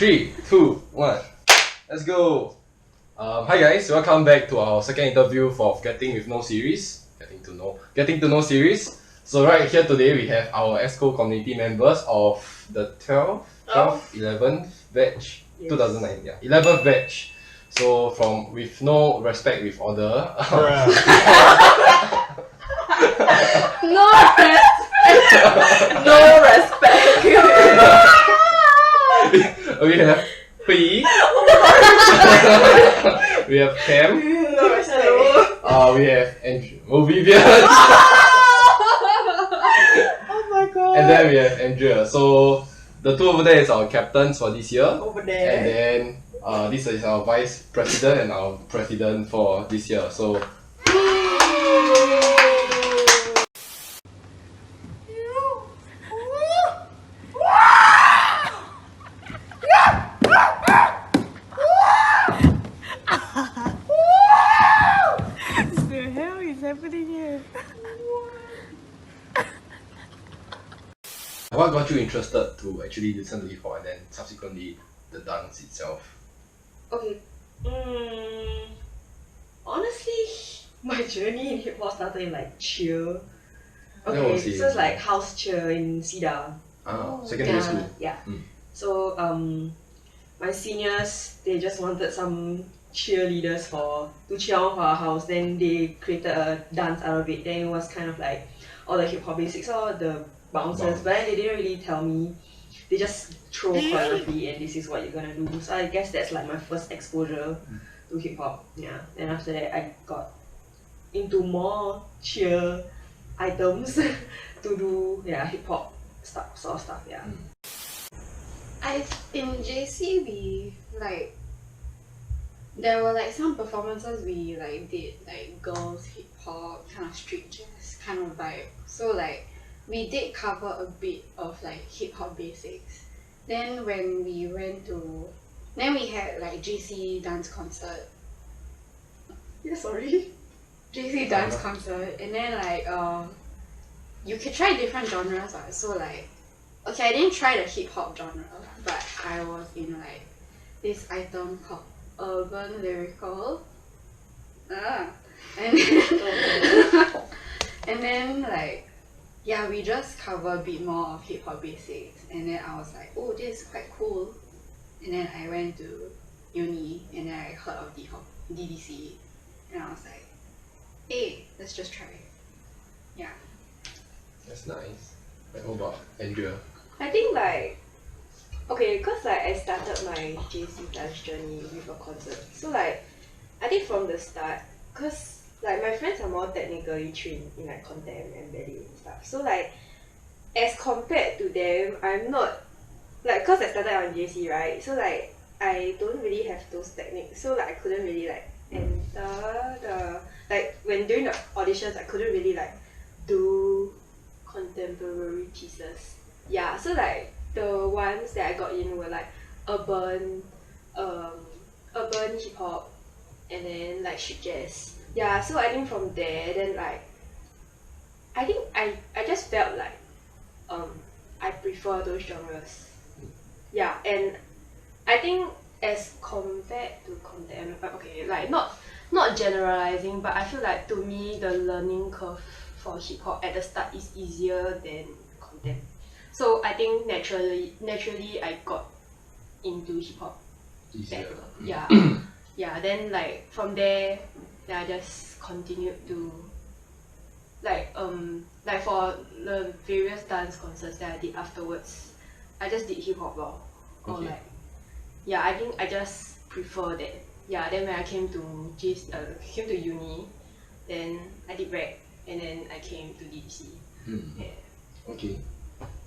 3, 2, 1. Let's go. Hi guys, welcome back to our second interview for Getting to know series. So right here today we have our EXCO community members of the 11th batch, yes. 2009, yeah, 11th batch. So from with no respect with order. No respect. We have Hui. We have Cam. No respect. We have Andrew. Vivian. Oh my god. And then we have Andrea. So the two over there is our captains for this year. Over there. And then this is our vice president and our president for this year. So what got you interested to actually listen to hip hop and then subsequently the dance itself? Okay. Honestly, my journey in hip hop started in like cheer. Okay, so it's like house cheer in Cedar. Secondary school. Yeah. So my seniors, they just wanted some cheerleaders to cheer on for our house. Then they created a dance out of it. Then it was kind of like all the hip hop basics, all the bouncers, but then they didn't really tell me. They just throw choreography and this is what you're gonna do. So I guess that's like my first exposure to hip hop. Yeah. Then after that I got into more cheer items to do hip hop stuff, sort of stuff. Yeah. In JC we there were like some performances we did like girls hip hop, kind of street jazz kind of vibe. So like we did cover a bit of like hip hop basics. Then when we went to we had like JC dance concert. Yeah, sorry. JC dance concert, and then like you could try different genres. So like okay, I didn't try the hip hop genre, but I was in like this item called urban lyrical. And and then like we just cover a bit more of hip hop basics, and then I was like, oh, this is quite cool. And then I went to uni, and then I heard of DDC, and I was like, hey, let's just try it. Yeah. That's nice. What about Andrea? I think cause I started my JC dance journey with a concert. So I think from the start, cause my friends are more technically trained in contemp and ballet and stuff. So as compared to them, I'm not cause I started on JC, right? So I don't really have those techniques. So I couldn't really enter the when during the auditions I couldn't really do contemporary pieces. Yeah, so the ones that I got in were urban hip hop and then street jazz. Yeah, so I think from there then I think I just felt I prefer those genres. Yeah, and I think as compared to contemp, okay, not generalizing, but I feel to me the learning curve for hip hop at the start is easier than contemp. So I think naturally I got into hip hop better. Yeah. Yeah, then from there I just continued to for the various dance concerts that I did afterwards, I just did hip hop lor. Okay. Or I think I just prefer that. Yeah, then when I came to uni, then I did rap, and then I came to DDC. Yeah. Okay.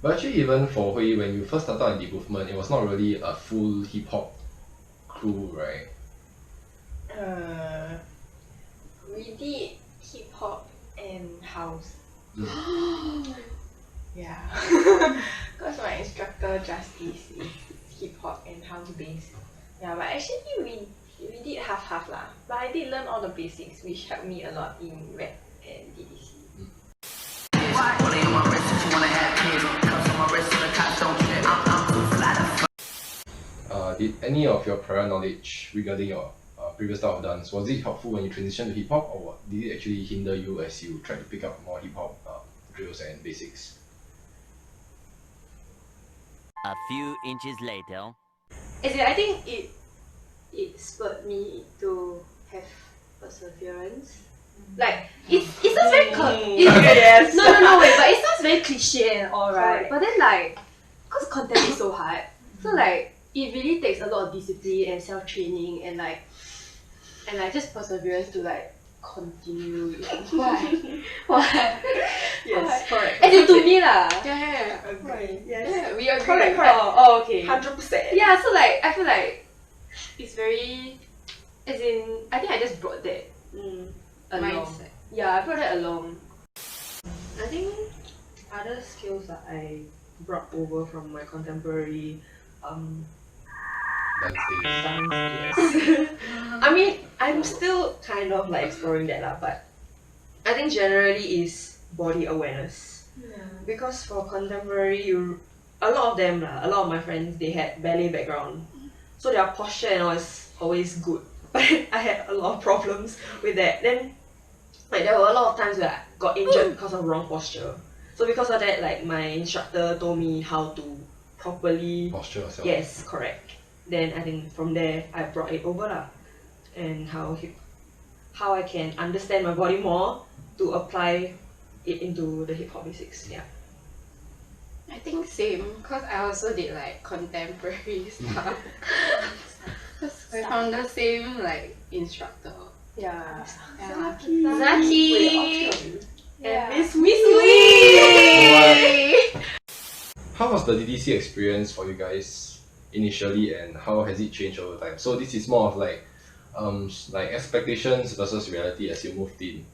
But actually even for Hui, when you first started in the movement, it was not really a full hip hop crew, right? We did hip hop and house. Yeah. Because my instructor Justice is hip hop and house based. Yeah, but actually we did half lah. But I did learn all the basics, which helped me a lot in rap and DDC. any of your prior knowledge regarding your previous style of dance, was it helpful when you transitioned to hip hop, or what? Did it actually hinder you as you tried to pick up more hip hop drills and basics? A few inches later. As in, I think it spurred me to have perseverance. Like it sounds very Yes. no wait, but it sounds very cliche and all right. Correct. But then like, cause content is so hard, so like it really takes a lot of discipline and self training and like just perseverance to like continue. Why? Why? Yes, correct. As in to me lah. Yeah, Agree. Yes. yeah, we agree. Correct. Oh, okay. 100%. Yeah, so like I feel like it's very, as in I think I just brought that along. Mindset. Yeah, I brought that along. I think other skills that I brought over from my contemporary Dance days. dance, yes. I mean, I'm still kind of like exploring that lah, but I think generally is body awareness. Because for contemporary, a lot of them lah, a lot of my friends, they had ballet background, so their posture and all is always good. But I had a lot of problems with that. Then, like there were a lot of times where I got injured because of wrong posture. So because of that, like my instructor told me how to properly. Posture yourself. Yes, correct. Then I think from there I brought it over lah, and how I can understand my body more to apply it into the hip hop basics. Yeah. I think same, cause I also did like contemporary stuff. Cause I found the same like instructor. Yeah. Yeah. Zaki. Wait, option. Yeah. And Miss Lee. How was the DDC experience for you guys initially, and how has it changed over time? So this is more of like expectations versus reality as you moved in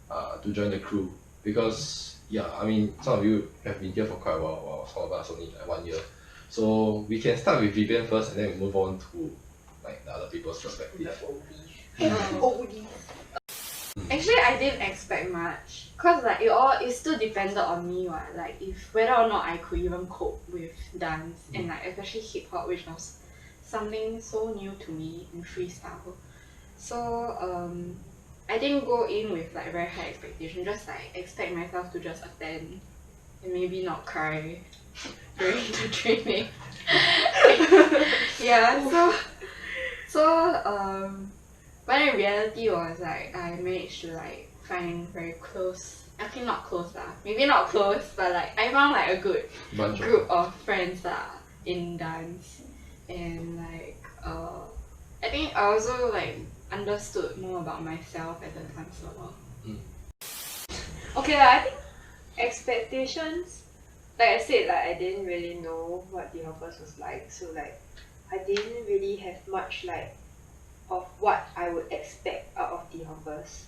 to join the crew, because yeah, I mean some of you have been here for quite a while, while some of us only like 1 year. So we can start with Vivian first, and then we move on to like the other people's perspective. Actually, I didn't expect much, cause like it still depended on me, what, like if whether or not I could even cope with dance and like especially hip hop, which was something so new to me in freestyle. So I didn't go in with like very high expectation, just like expect myself to just attend and maybe not cry during the training. Yeah, so but in reality was like I managed to like find very close, actually not close lah, maybe not close, but like I found like a good Bunch of group of friends in dance, and like I think I also like understood more about myself at the time so well. Okay, I think expectations, like I said, like I didn't really know what the hoppers was like, so like I didn't really have much like of what I would expect out of the hoppers.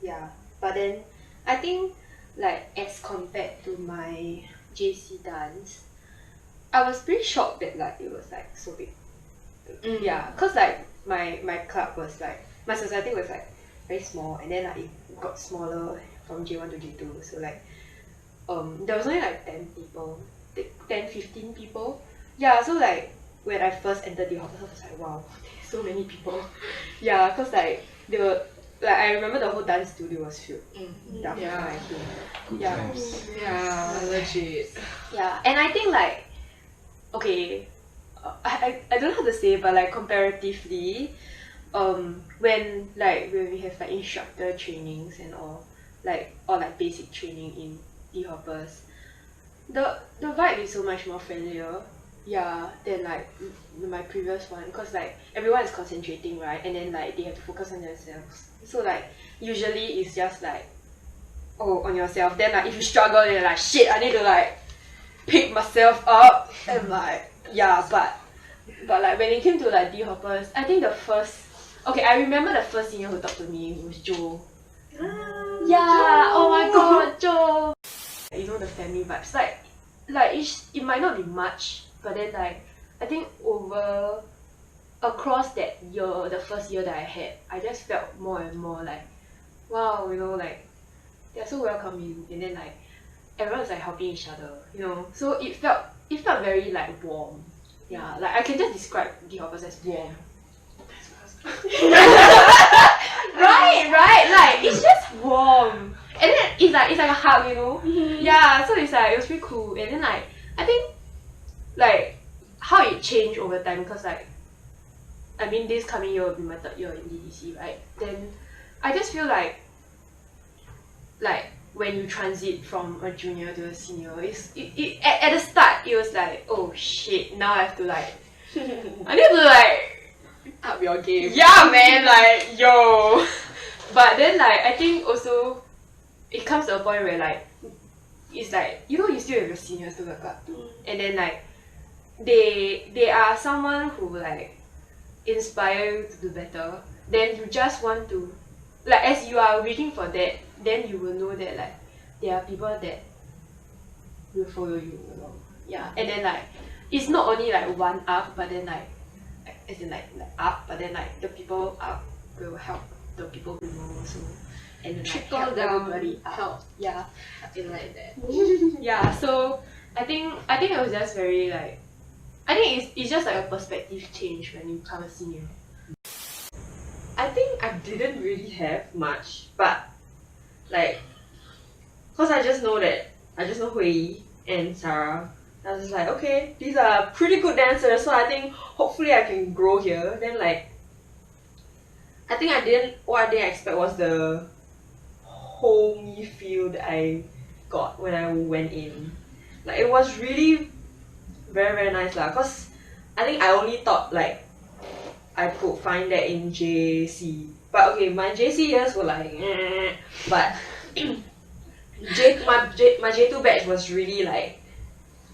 Yeah, but then I think like as compared to my JC dance, I was pretty shocked that like it was like so big. Yeah, cause like my club was like, my society was like very small, and then like it got smaller from J1 to J2, so like there was only like 10 people, 10-15 people. Yeah, so like when I first entered the hoppers, I was like, wow, there's so many people. Yeah, cause like they were like, I remember the whole dance studio was filled. That Yeah. time, I think. good Yeah. times. Yeah, legit. Yeah, and I think like, okay, I don't know how to say, but like comparatively, when we have like instructor trainings and all, like or like basic training in the hoppers, the vibe is so much more friendlier. Yeah, than like my previous one, cause like everyone is concentrating, right, and then like they have to focus on themselves. So like usually it's just like, oh, on yourself. Then like if you struggle, then you're like, shit, I need to like pick myself up, and like yeah, but like when it came to like D hoppers, I think I remember the first senior who talked to me was Joe. Yeah, oh my god, Joe. You know, the family vibes, like it might not be much, but then like I think across that year, the first year that I had, I just felt more and more like, wow, you know, like they're so welcoming, and then like everyone's like helping each other, you know, so it felt very like warm. Yeah, like I can just describe the opposite as warm. right, like it's just warm, and then it's like a hug, you know. Yeah, so it's like it was pretty cool, and then like I think like how it changed over time, because like I mean this coming year will be my 3rd year in DDC, right? Then I just feel like when you transit from a junior to a senior, at the start it was like, oh shit, now I have to like I need to like Up your game. yeah man, like yo. But then like I think also it comes to a point where like it's like, you know, you still have your seniors to look up to, and then like they are someone who like inspire you to do better. Then you just want to, like, as you are waiting for that, then you will know that like there are people that will follow you along. Yeah, and then like it's not only like one up, but then like as in like up, but then like the people up will help the people below also, and then like Trickle help down everybody up. help. Yeah, Something like that. yeah. So I think it was just very like, I think it's just like a perspective change when you become a senior. I think I didn't really have much, but like, cause I just know Hui and Sarah. I was just like, okay, these are pretty good dancers, so I think hopefully I can grow here. Then like, what I didn't expect was the homey feel that I got when I went in. Like it was really very very nice lah. Cause I think I only thought like I could find that in JC. But okay, my JC years were like, but my J2 batch was really like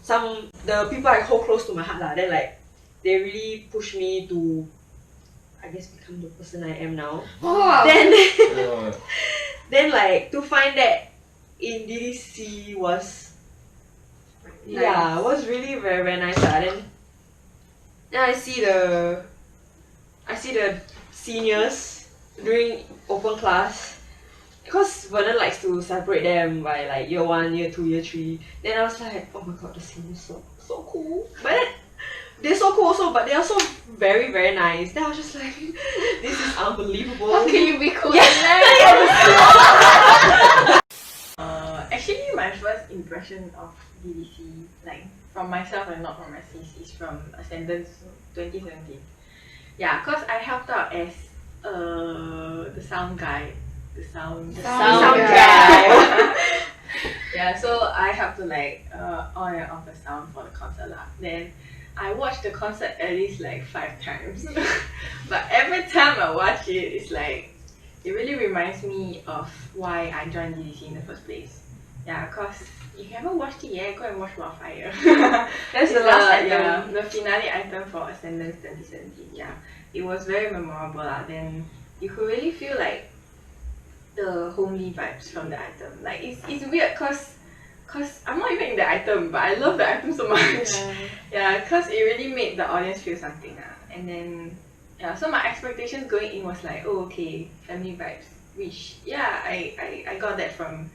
the people I hold close to my heart lah. Then like they really pushed me to, I guess, become the person I am now. Wow. Then like to find that in DDC was was really very very nice lah. Then I see the seniors during open class, because Vernon likes to separate them by like year 1, year 2, year 3. Then I was like, oh my god, the seniors so cool. But then they're so cool also, but they're also very very nice. Then I was just like, this is unbelievable. How can you be cool? Actually, my first impression of DDC, like from myself and not from my sis, is from Ascendance 2017. Yeah, cause I helped out as the sound guy, the sound guy. Yeah, so I helped to like on and off the sound for the concert lah. Then I watched the concert at least like 5 times, but every time I watch it, it's like it really reminds me of why I joined DDC in the first place. Yeah, cause if you haven't watched it yet, go and watch Wildfire. That's the last item, the finale item for Ascendance 2017. Yeah, it was very memorable lah. Then you could really feel like the homely vibes from the item. Like it's weird cause I'm not even in the item, but I love the item so much. Yeah, cause it really made the audience feel something and then yeah, so my expectations going in was like, oh okay, family vibes, which yeah, I got that from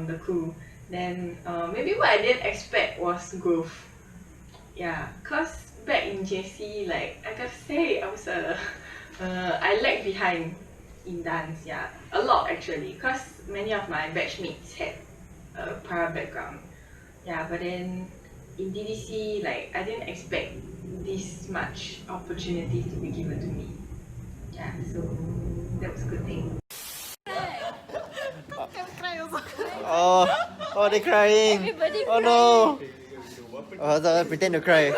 the crew. Then maybe what I didn't expect was growth. Yeah, cause back in JC, like I gotta say, I was I lagged behind in dance. Yeah, a lot actually, cause many of my batchmates had a prior background. Yeah, but then in DDC, like I didn't expect this much opportunities to be given to me. Yeah, so that was a good thing. Oh, they're crying. Everybody oh no. Oh, so pretend to cry.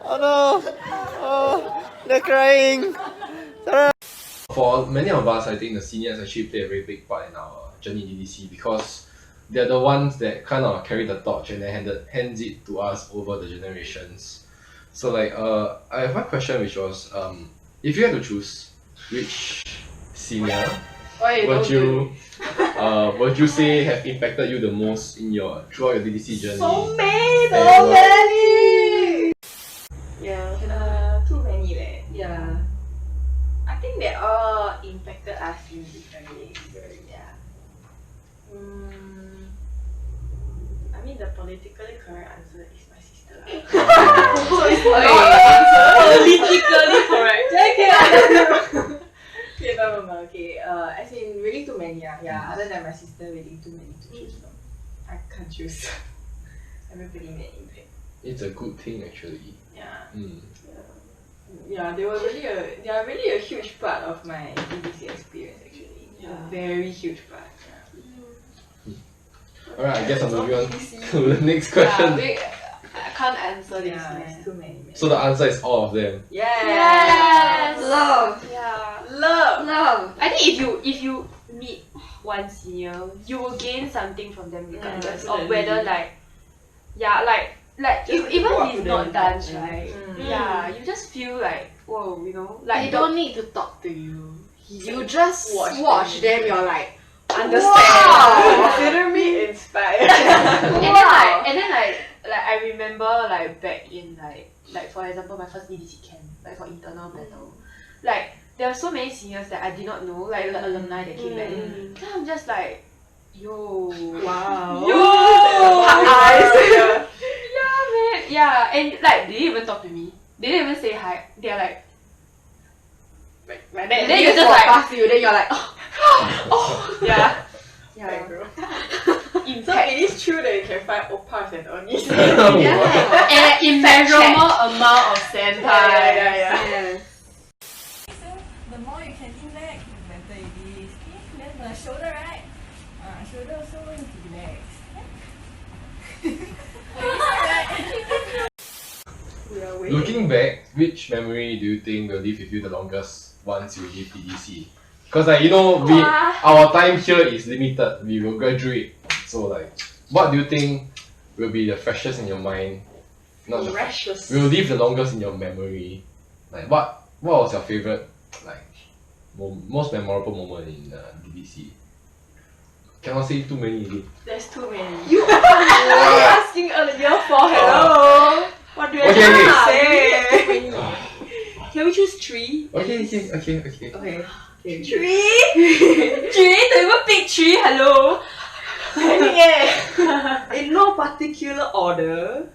Oh no. Oh, they're crying. For many of us, I think the seniors actually play a very big part in our journey in DDC, because they're the ones that kind of carry the torch and then hands it to us over the generations. So like I have one question, which was if you had to choose which senior would you say have impacted you the most in throughout your DDC journey? So many. Yeah. Too many leh. Yeah. I think they all impacted us in different ways. Yeah. I mean the politically correct answer is my sister. So it's Politically correct. Okay, no. Okay, as in really too many. Yeah. Other than my sister, really too many to choose from. I can't choose. Everybody made impact. It's a good thing actually. Yeah. Mm. Yeah, they are really a huge part of my DDC experience actually. A very huge part. Alright, I guess I'm moving on to the next question. I can't answer this. Yeah, it's too many. So the answer is all of them. Yeah. Love. Yeah. Love. I think if you meet one senior, you will gain something from them regardless of whether like Just even go up if he's to not them. dance right. Yeah, you just feel like whoa, you know, like They don't need to talk to you. You just watch them. You're like, Understand. Wow. Consider me inspired. and then I remember like back in like for example my first DDC camp, like for internal battle, like there were so many seniors that I did not know, like the alumni that came back. Then I'm just like, yo, Wow. eyes. Yeah, man. Yeah, and like they didn't even talk to me. They didn't even say hi. They're like then then you you're just walk like, past you. Then you're like, yeah. Like, bro. So Impact. it is true that you can find opas and onis. yeah. An immeasurable amount of sand time. Yes. The more you can interact, the better it is. Okay, then the shoulder, right? Shoulder also going to relax. Looking back, which memory do you think will live with you the longest once you leave DDC? Because like you know, our time here is limited. We will graduate. So like, what do you think will be the freshest in your mind? Not the Precious. will live the longest in your memory. Like what was your favorite like most memorable moment in DDC? Cannot say too many already. There's too many. You are asking a year 4. Hello. What do you Okay, say? Can we choose 3? Okay. Okay. Three? Don't even pick 3. Hello. In no particular order.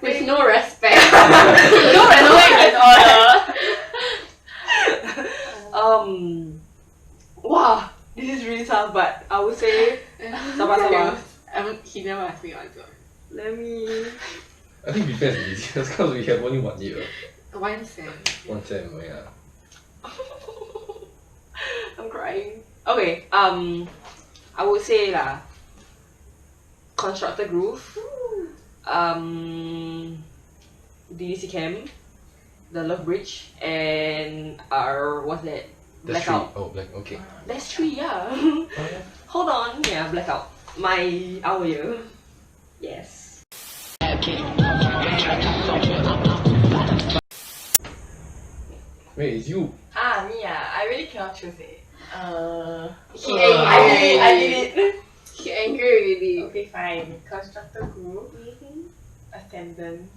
With no respect. No respect in order. Wow, this is really tough, but I would say Sabar. He never asked me answer. Let me. I think defense is easier because we have only 1 year. 1 cent. 1 sem, yeah. I'm crying. Okay, I would say Constructor Groove, DDC Camp, the Love Bridge, and what's that? That's Blackout. 3. Oh, black. Okay. That's 3, yeah. Hold on, yeah, Blackout. Our year. Yes. Wait, it's you. Me I really cannot choose it. He angry. I did it. He angry already. Okay, fine. Constructor group. Ascendant.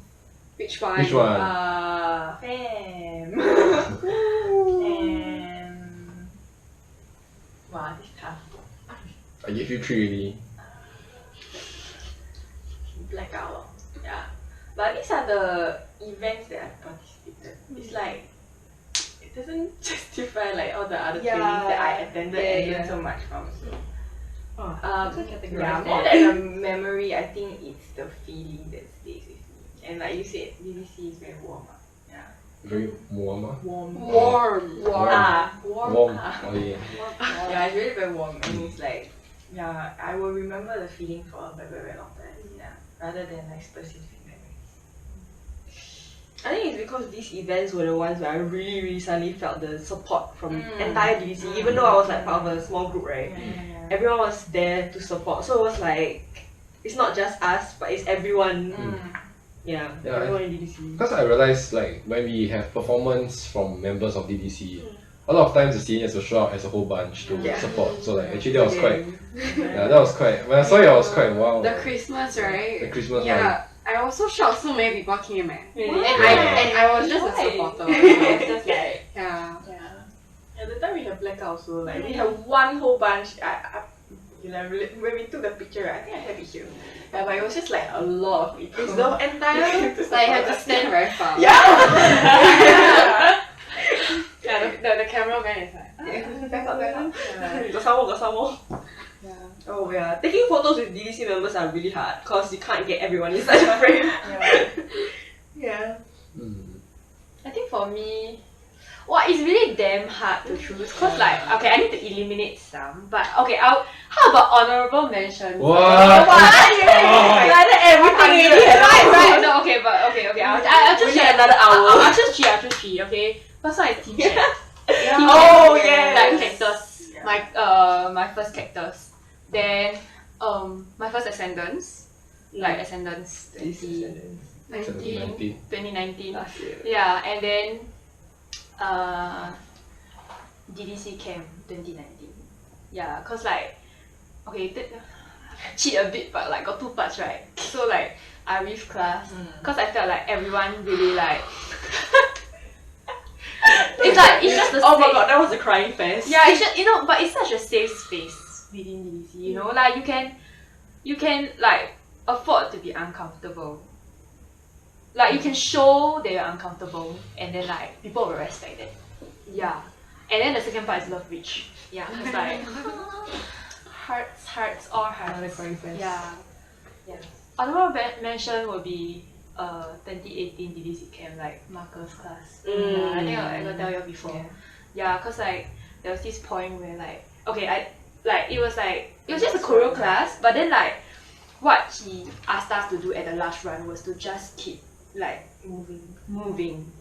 Which one? Which one? Fam. And wow, this is tough. I gave you 3 already. Blackout. Yeah. But these are the events that I participated. It's like it doesn't justify like all the other trainings that I attended and learned so much from. So yeah, more than a memory, I think it's the feeling that stays with me. And like you said, DDC is very warm. Yeah. Very warm. Warm. Warm. Warm. Oh yeah. Yeah, it's really very warm, and it's like, yeah, I will remember the feeling for a very, very long time. Yeah, rather than like specific memories. I think it's because these events were the ones where I really, really suddenly felt the support from entire DDC. Even though I was like part of a small group, right? Everyone was there to support. So it was like, it's not just us, but it's everyone. Yeah, everyone in DDC. Because I realized like when we have performance from members of DDC, a lot of times the seniors will show up as a whole bunch to support. So like actually that was quite, that was quite. When I saw it, I was quite wow. The Christmas, right? The Christmas one. Yeah. I was so shocked so many people came Really? and I was just a supporter. I was just like, yeah. Yeah. At the time we have blackout also. Like we have one whole bunch. when we took the picture, I think I have it here. Yeah, but it was just like a lot of people. It's the entire. Like you have to stand very far. Yeah. Yeah, the cameraman is like. Back up. Got some more. Yeah. Oh yeah, taking photos with DDC members are really hard because you can't get everyone inside the frame. Yeah. I think for me, it's really damn hard to choose cause like okay, I need to eliminate some, but okay, how about honorable mentions? What? Everything right? No, okay, but okay. I'll choose another hour. I'll choose three. Okay, first one is team chat. Oh yeah. Like cactus. My first cactus. Then my first ascendance. Like ascendance 2019. Last year. Yeah, and then DDC camp 2019. Yeah, cause like okay, cheat a bit, but like got 2 parts, right? So like Arif class, cause I felt like everyone really like. It's just a Oh my god, that was a crying fest. Yeah, it's just but it's such a safe space within DDC. You know, like you can like afford to be uncomfortable. Like you can show that you're uncomfortable, and then like people will respect it. Yeah, and then the second part is love reach. Yeah, it's like hearts, all hearts. Another crying fest. Yeah. Honorable mention will be 2018 DDC camp, like Marcus class. Yeah, I think I got tell you before. Yeah, cause like there was this point where like okay, it was just a choreo class, but then like what he asked us to do at the last run was to just keep like moving.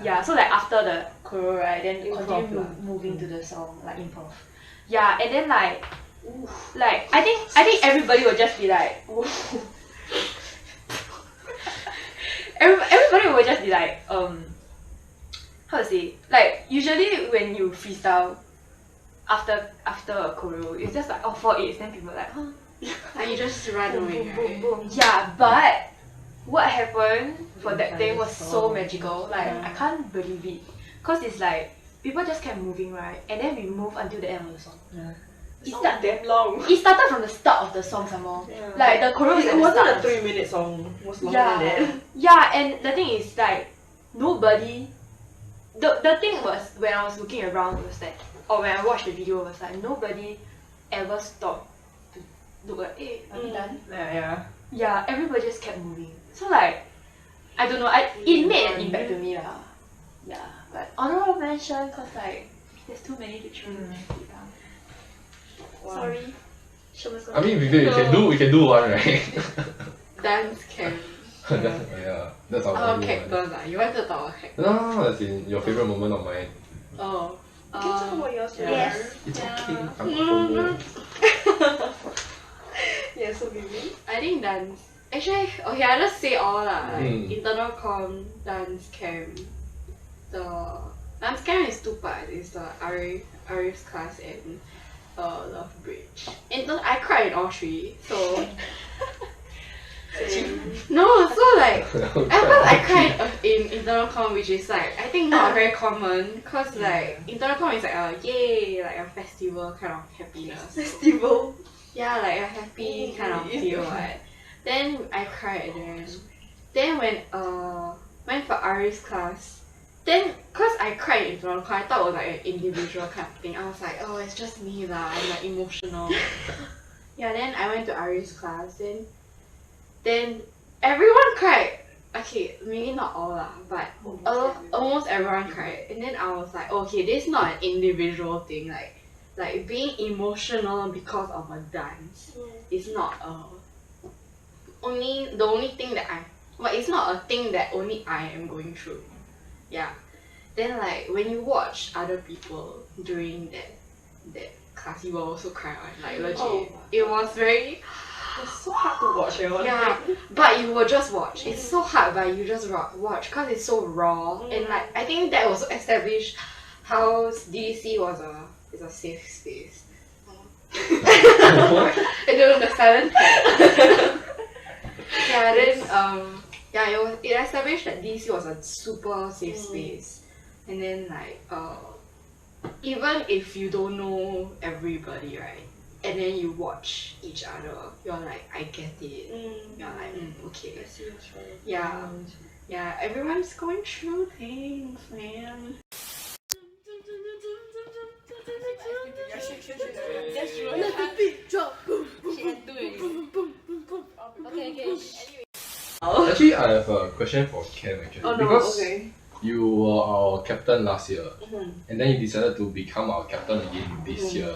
Yeah, so like after the choreo, right, then continue moving to the song, like improv. Yeah, and then like I think everybody will just be like everybody will just be like how to say, like usually when you freestyle after a choreo, it's just like 4/8, then people are like And you just run away, right? boom. Yeah, but what happened for that day was so magical. Like I can't believe it, cause it's like people just kept moving, right, and then we move until the end of the song. Yeah. It's not damn long. It started from the start of the song some more. Yeah. Like the choreo is at it the wasn't start. a 3-minute song. It was longer than that. Yeah, and the thing is like nobody. The thing was when I was looking around, it was like, or when I watched the video, it was like nobody ever stopped to look like, hey, are we done? Yeah. Yeah, everybody just kept moving. So like, I don't know, it made an impact to me lah. Yeah, but honorable mention cause like there's too many to choose. Yeah. Wow. Sorry. I mean, we can do one, right? Dance camp. That's our Our new cactus one. ah. You want to talk about cactus? No, that's in your favorite moment of mine. Oh. Can you talk about yours? Yes. It's okay. I'm FOMO. Yeah, so maybe. I think dance. Actually, okay, I'll just say all lah. Like Mm. internal com, dance camp. The dance camp is 2 parts. It's the Arif's class and Love Bridge. I cried in all 3. So no, so like at first I cried in internal com, which is like I think not very common, cause like internal com is like a yay, like a festival kind of happiness. Festival. Yeah, like a happy kind of feel, right? Then I cried then. Then when went for Ari's class, then cause I cried in internal com, I thought it was like an individual kind of thing. I was like, oh, it's just me lah. I'm like emotional. Yeah, then I went to Ari's class, then everyone cried. Okay, maybe not all lah, but almost everyone cried. And then I was like, okay, this is not an individual thing. Like being emotional because of a dance is not the only thing that it's not a thing that only I am going through. Yeah. Then like when you watch other people during that class, you will also cry on. Like legit. It was very. It's so hard to watch. Yeah, but you will just watch. It's so hard, but you just watch because it's so raw. And like I think that also established how DDC is a safe space. I don't know the silent part. Yeah, then it established that DDC was a super safe space. And then like even if you don't know everybody, right? and then you watch each other, you're like, I get it. You're like, okay. Yeah. Yeah, everyone's going through things, man. Let the beat drop. Boom, boom, boom, boom, boom, boom, boom. Okay. Anyway. Actually, I have a question for Cam actually. Oh no, because okay. you were our captain last year, and then you decided to become our captain again this year.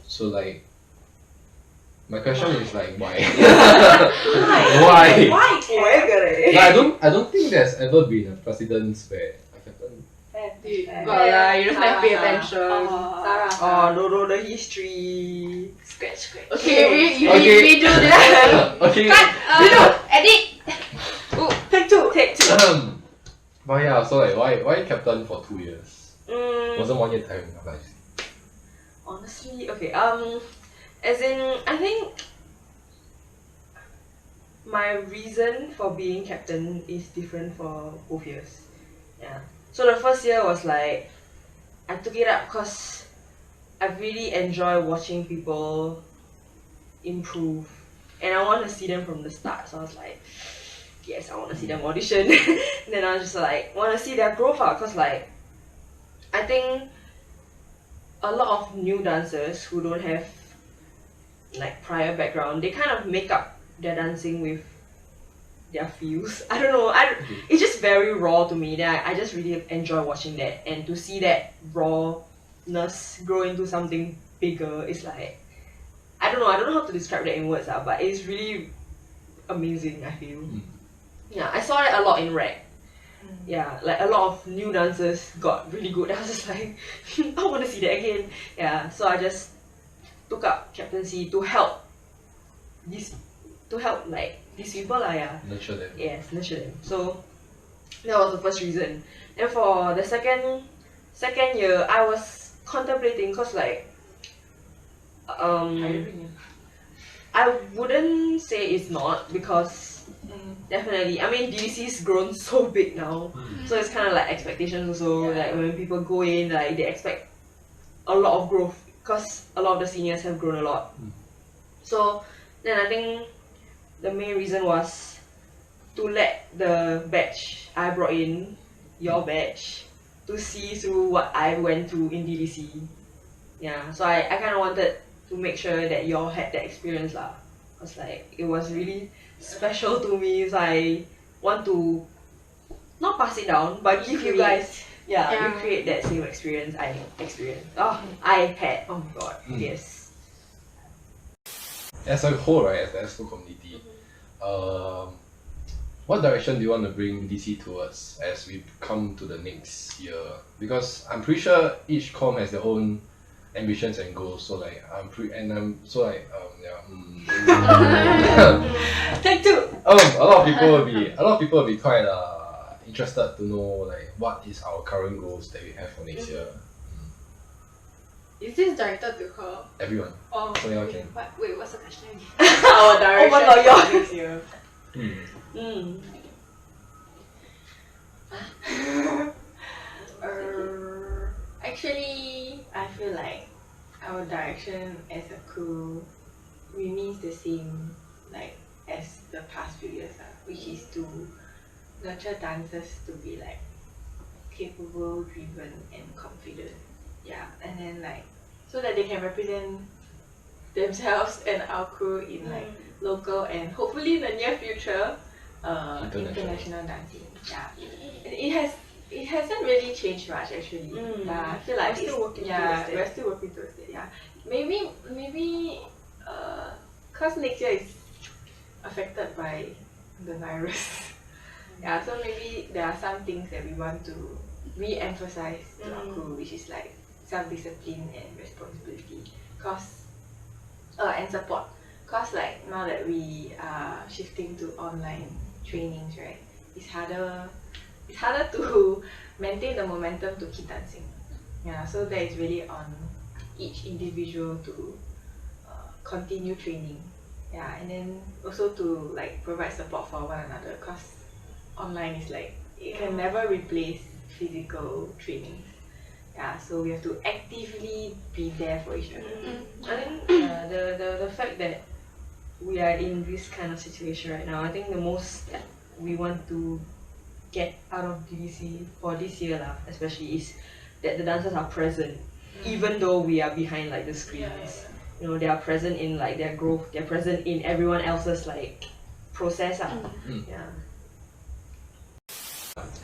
So like, my question is like, why? Why? Like, I don't think there's ever been a precedence where a captain. You just like pay attention. Sarah. Oh, no, the history. Scratch. Okay, Okay. do that. Okay. Edit! Take two. But yeah, so like, why captain for 2 years? Wasn't 1 year tiring enough? Like, Honestly, okay. As in, I think my reason for being captain is different for both years. Yeah. So the first year was like, I took it up because I really enjoy watching people improve, and I want to see them from the start. So I was like, yes, I want to see them audition. And then I was just like, want to see their growth out, because like, I think a lot of new dancers who don't have like prior background, they kind of make up their dancing with their feels. I don't know. It's just very raw to me. That I just really enjoy watching that, and to see that rawness grow into something bigger is like, I don't know how to describe that in words, but it's really amazing, I feel. Yeah, I saw that a lot in rec. Yeah, like a lot of new dancers got really good. I was just like, I want to see that again. Yeah, so I just took up captaincy to help like these people yeah. nurture them. Yes, nurture them. So that was the first reason. And for the second year, I was contemplating, cause like I wouldn't say it's not, because definitely, I mean, DDC's grown so big now, so it's kind of like expectations also. Like when people go in, like they expect a lot of growth, because a lot of the seniors have grown a lot. So then I think the main reason was to let the batch I brought in, your batch, to see through what I went through in DDC. Yeah, so I kind of wanted to make sure that y'all had that experience lah. Cause like it was really special to me, so I want to not pass it down, but give you guys recreate that same experience I experienced. I had. Oh my god, yes. As a whole, right, as the EXCO community, what direction do you want to bring DC towards as we come to the next year? Because I'm pretty sure each com has their own ambitions and goals. So like Take two. a lot of people will be quite interested to know like what is our current goals that we have for next year. Is this directed to her? Everyone. Oh, So y'all can. wait, what's the question again? Our direction my God, for this year. Actually, I feel like our direction as a crew remains the same like as the past few years, which is to nurture dancers to be like capable, driven and confident. Yeah, and then like so that they can represent themselves and our crew in like local and hopefully in the near future international dancing. Yeah, it hasn't really changed much actually. I feel like we're still working towards that. we're still working towards it. Yeah, maybe cause next year is affected by the virus. Yeah, so maybe there are some things that we want to re-emphasize to our crew, which is like self-discipline and responsibility, and support. Cause like now that we are shifting to online trainings, right, it's harder to maintain the momentum to keep dancing. Yeah, so that is really on each individual to continue training. Yeah, and then also to like provide support for one another, cause online is like it can never replace physical training. Yeah, so we have to actively be there for each other. I think the fact that we are in this kind of situation right now, I think the most that we want to get out of DDC for this year lah, especially is that the dancers are present, even though we are behind like the screens. You know, they are present in like their growth. They're present in everyone else's like process. Yeah.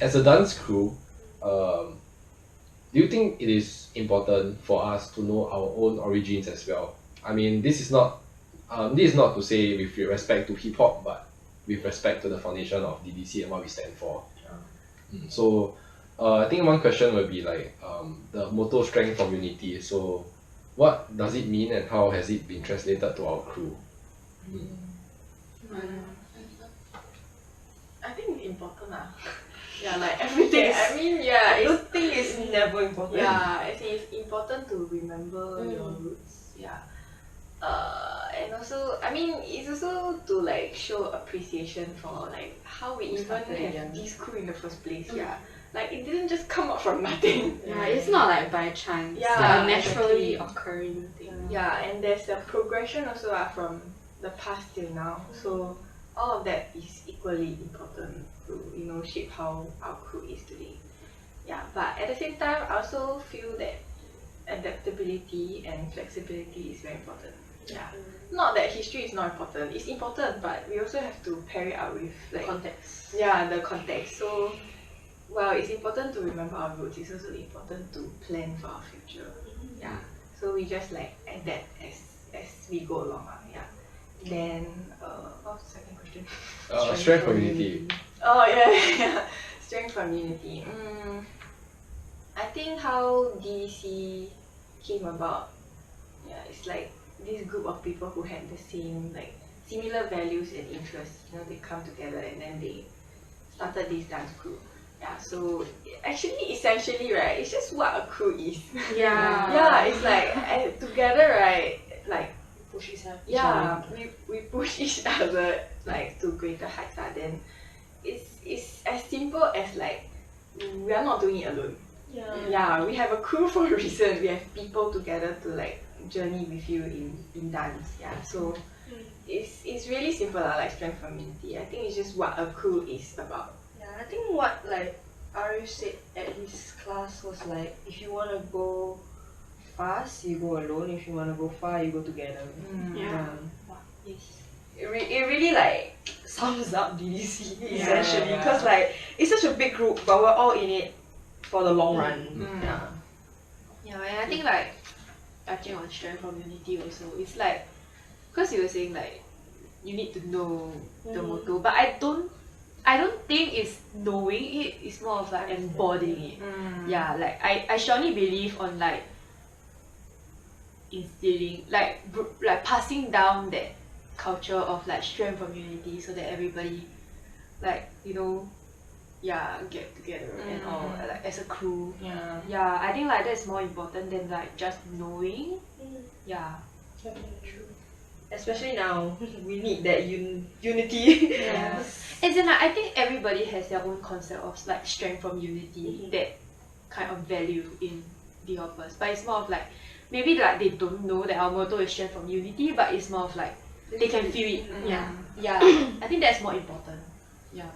As a dance crew, do you think it is important for us to know our own origins as well? I mean, this is not to say with respect to hip hop, but with respect to the foundation of DDC and what we stand for. So, I think one question would be like the motto "Strength from Unity." So, what does it mean, and how has it been translated to our crew? I think it's important lah. Yeah, like everything. I mean, yeah, I it's, don't think it's never important. yeah, I think it's important to remember your roots. Yeah. And also, I mean, it's also to like show appreciation for like how we even have this crew in the first place. Yeah, like it didn't just come up from nothing. Yeah, it's not like by chance. Yeah, It's like a naturally exactly. occurring thing. Yeah, and there's a progression also from the past till now. So all of that is equally important to shape how our crew is today. Yeah, but at the same time, I also feel that adaptability and flexibility is very important. Yeah, not that history is not important. It's important, but we also have to pair it up with like Context. yeah, the context. So while it's important to remember our roots, it's also important to plan for our future. Yeah. So we just like adapt as we go along. Yeah. Then what's the second question? Strength from Unity. Oh yeah. Strength from unity. I think how DDC came about, yeah, it's like this group of people who had the same like similar values and interests. They come together and then they started this dance crew. Yeah, so actually essentially right, it's just what a crew is. Yeah. Yeah, it's like together right, like Push each other. yeah, we push each other like to greater heights. Then it's as simple as like we are not doing it alone. Yeah, we have a crew for a reason. We have people together to like journey with you in dance. Yeah, so it's really simple like strength community. I think it's just what a crew is about. Yeah, I think what like Arish said at his class was like, if you wanna go fast, you go alone. If you wanna go far, you go together. Yeah. Yes. It really like sums up DDC essentially, because like it's such a big group, but we're all in it for the long run. Yeah. Yeah, and I think like touching on strength from unity also, it's like because you were saying like you need to know the motto, but I don't think it's knowing it, it's more of like embodying it. Yeah, like I strongly believe on like instilling like passing down that culture of like strength from unity so that everybody like get together and all like as a crew. Yeah, I think like that's more important than like just knowing. Yeah. True. Especially now, we need that unity. As in like I think everybody has their own concept of like strength from unity that kind of value in the offers. But it's more of like maybe like they don't know that our motto is strength from unity, but it's more of like they can feel it. Yeah. I think that's more important. Yeah.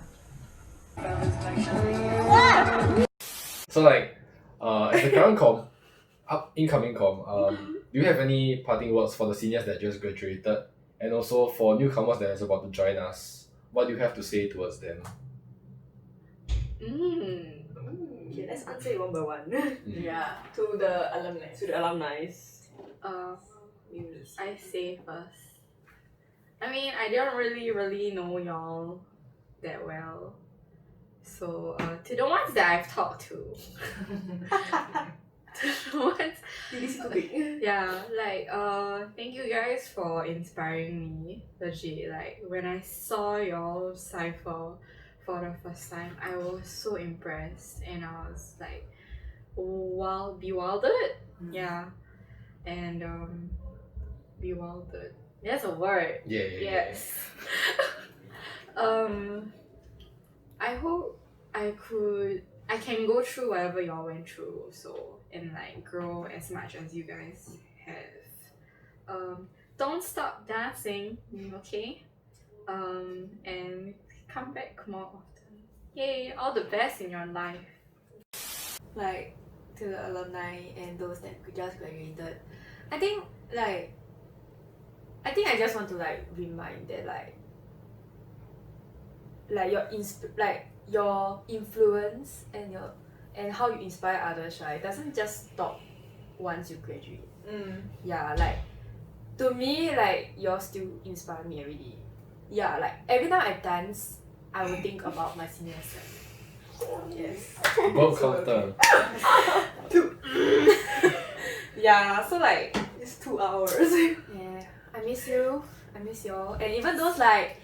So like, as the current incoming do you have any parting words for the seniors that just graduated, and also for newcomers that is about to join us? What do you have to say towards them? Okay, let's answer it one by one. Yeah, to the alumni. To the alumni. I say first. I mean, I don't really know y'all that well. So, to the ones that I've talked to, to the ones, yeah, like, thank you guys for inspiring me. Legit, like, when I saw y'all cypher for the first time, I was so impressed and I was like, bewildered. Yeah, and bewildered. That's a word. Yeah. Yes. I hope I I can go through whatever y'all went through also, and like grow as much as you guys have. Don't stop dancing, okay? And come back more often. Yay! All the best in your life. Like to the alumni and those that just graduated, I think I just want to like remind that your influence and how you inspire others, right, doesn't just stop once you graduate. Yeah, like to me, like y'all still inspire me every day. Yeah, like every time I dance, I will think about my senior self. Yes. Both counter. Yeah, so like it's 2 hours. Yeah, I miss you. I miss y'all. And even those like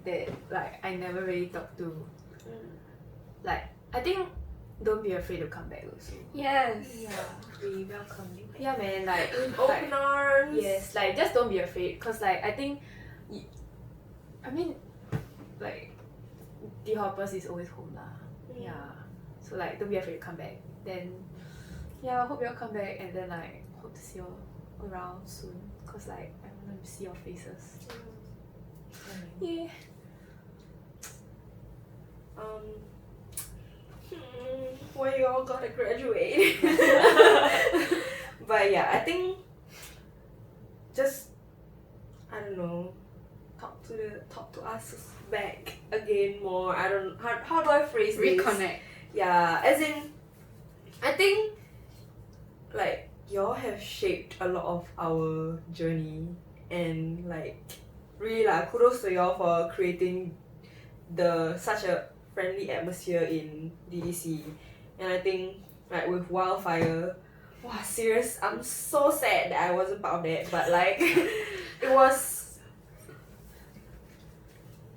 that like I never really talk to. Like I think don't be afraid to come back also. Yes. Yeah. We welcome you. Yeah, man. Like Open arms. yes, like just don't be afraid, cause like I think, like the hoppers is always home lah. Yeah. So like don't be afraid to come back. Then yeah, I hope y'all come back, and then like hope to see y'all around soon, cause like I want to see your faces. Yeah. Why you all gotta graduate? But yeah, I think just I don't know, talk to us back again more. I don't how do I phrase this? Reconnect. Yeah, as in I think like y'all have shaped a lot of our journey, and like really like kudos to y'all for creating such a friendly atmosphere in DDC. And I think like with Wildfire, wow, serious, I'm so sad that I wasn't part of that, but like it was,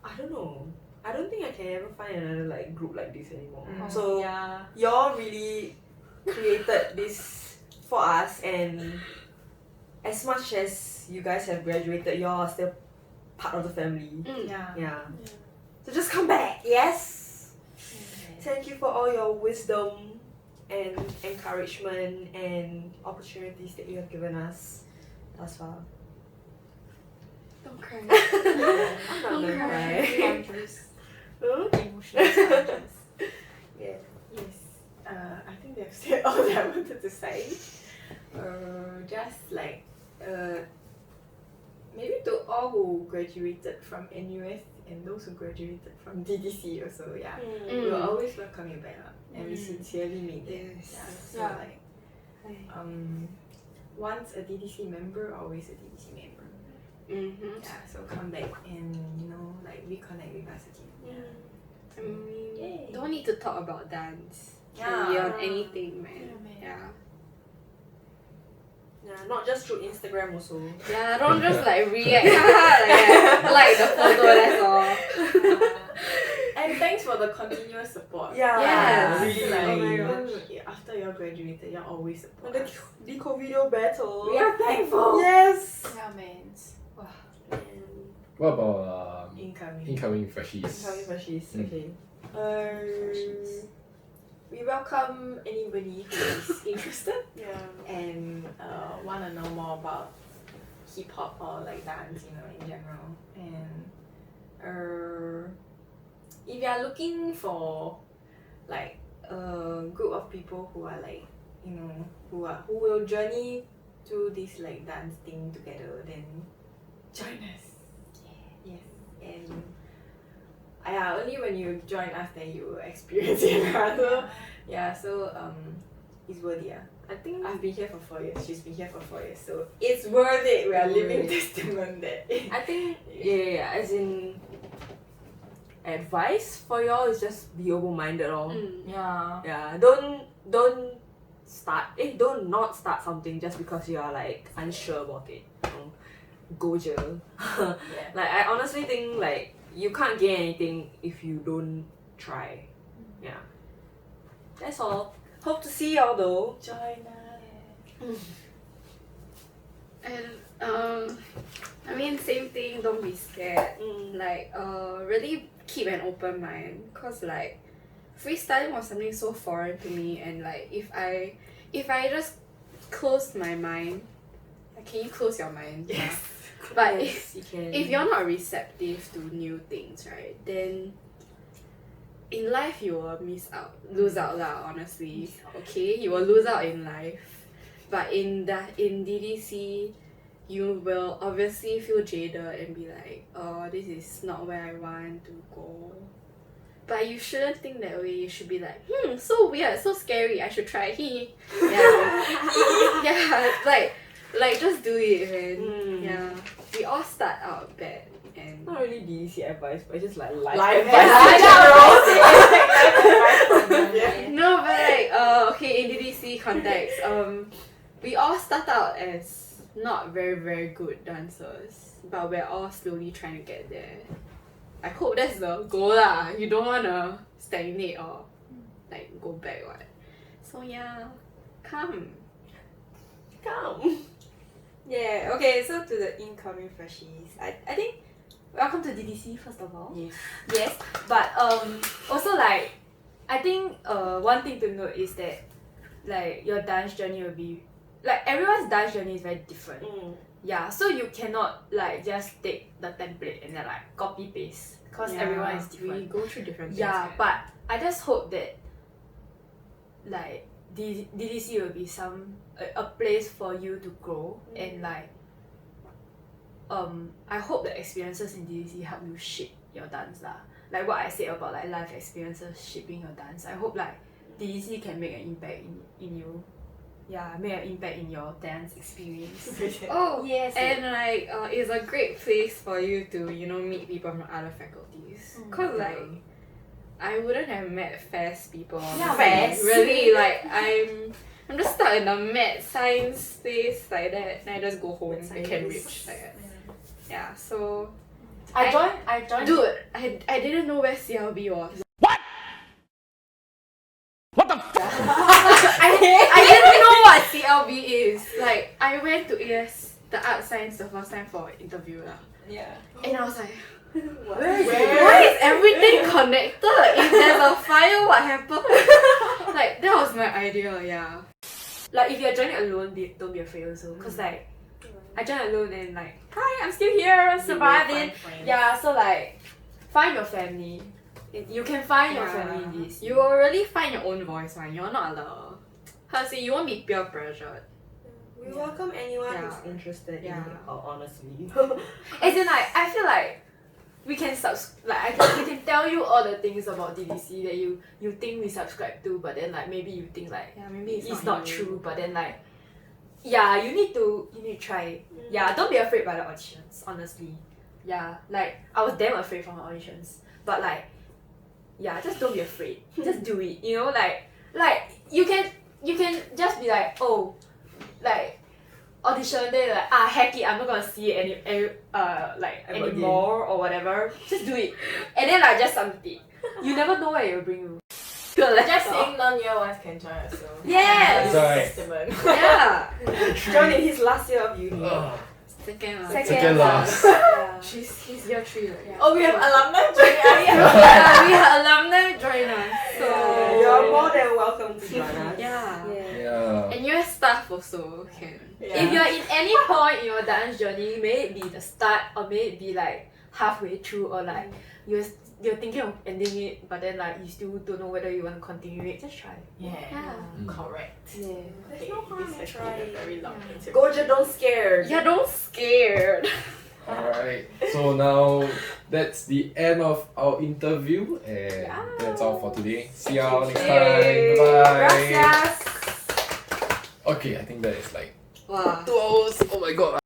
I don't know, I don't think I can ever find another like group like this anymore. So yeah. y'all really created this for us, and as much as you guys have graduated, y'all are still part of the family. Yeah. So just come back, yes? Thank you for all your wisdom and encouragement and opportunities that you have given us thus far. Don't cry. I'm not gonna cry. Emotional sponges. Yeah. Yes. I think they've said all that I wanted to say. Just like maybe to all who graduated from NUS and those who graduated from DDC also, yeah. We'll always welcome you back, and we sincerely mean that. Yes. Yeah. So Yeah. like once a DDC member, always a DDC member. Yeah, so come back and like reconnect with us again. I mean, Yay. don't need to talk about dance. Yeah. Can be on anything, man. Yeah, man. Yeah. Yeah, not just through Instagram also. Yeah, don't just like react like the photo, that's all. And thanks for the continuous support. Yeah, Yes. really. Like, Oh my even after you're graduated, you're always support The us. Deco video battle. We are thankful. Yes. Yeah, man. Wow. What about Incoming. incoming freshies? Incoming freshies. Okay. We welcome anybody who is interested Yeah. and want to know more about hip hop or like dance, in general. And if you are looking for like a group of people who are like who will journey through this like dance thing together, then join us. Yes. And only when you join us then you will experience it. So it's worth it. I think I've been here for 4 years, she's been here for 4 years, so it's worth it. We are living testament that I think as in advice for y'all is just be open-minded or yeah. don't start not start something just because you are like unsure about it. Go jail. Like I honestly think like you can't gain anything if you don't try. Yeah. That's all. Hope to see y'all though. Join us. And I mean, same thing, don't be scared. Like really keep an open mind, cause like freestyling was something so foreign to me, and like if I just closed my mind, like, can you close your mind? Yes. But Yes, you can. if you're not receptive to new things, right, then in life you will lose out lah, honestly. Okay, you will lose out in life. But in DDC, you will obviously feel jaded and be like, oh, this is not where I want to go. But you shouldn't think that way. You should be like, so weird, so scary, I should try. Yeah. Yeah, like just do it, man. Yeah. We all start out bad. And Not really DDC advice, but it's just like life Life advice. no, but like okay, in DDC context, we all start out as not very very good dancers, but we're all slowly trying to get there. I hope that's the goal lah. You don't wanna stagnate or like go back, what? So yeah, come. Yeah, okay, so to the incoming freshies, I think welcome to DDC first of all. Yes, but also like I think one thing to note is that like your dance journey will be like everyone's dance journey is very different. Yeah, so you cannot like just take the template and then like copy paste because everyone is different. We go through different things. Yeah, but I just hope that like DDC will be a place for you to grow and like I hope the experiences in DDC help you shape your dance lah. Like what I said about like life experiences shaping your dance. I hope like DDC can make an impact in you. Yeah, make an impact in your dance experience. Oh yes, and like it's a great place for you to meet people from other faculties. Cause like I wouldn't have met FAST people. Yeah, FAST. Really, like I'm just stuck in the mad science space like that, and I just go home. I can reach like that. Yeah, so I joined. Dude, I didn't know where CLB was. I didn't know what CLB is. Like I went to the art science the first time for interview lah. Yeah. And I was like, Where why is everything connected? If there's a fire, what happened? Like that was my idea, yeah. Like if you're joining alone, don't be afraid also. Cause like I joined alone and like, hi, I'm still here, surviving. Yeah, so like find your family. You can find your family in this. You will really find your own voice, man. You're not how to say, you won't be peer pressured. We welcome anyone Yeah. who's interested in it, honestly. As in like I feel like we can we can tell you all the things about DDC that you think we subscribe to, but then like maybe you think like maybe it's not true, but then like yeah, you need to try. Yeah, don't be afraid by the auditions, honestly. Yeah, like I was damn afraid from the auditions, but like yeah, just don't be afraid. Just do it. Like you can just be like, oh, like audition, then like heck it, I'm not gonna see it anymore or whatever. Just do it, and then like just submit it. You never know where it will bring you. Just saying non-year ones can join us. So. Yes. Right. Yeah. Join in his last year of uni. Second last. Yeah. He's year 3 right? Yeah. Oh, we have alumni joining us. Yeah, we had alumni join us. So You're more than welcome to join us. Yeah. And US staff also can. If you're in any point in your dance journey, may it be the start or may it be like halfway through or like you're thinking of ending it, but then like you still don't know whether you want to continue it, just try. Yeah. Correct. Yeah. There's no harm in trying. Very long interview. Goja, don't scare. Yeah, don't scared. Alright, so now that's the end of our interview, and that's all for today. See y'all next time. Bye bye. Gracias. Okay, I think that is like Wow. 2 hours. Oh my god.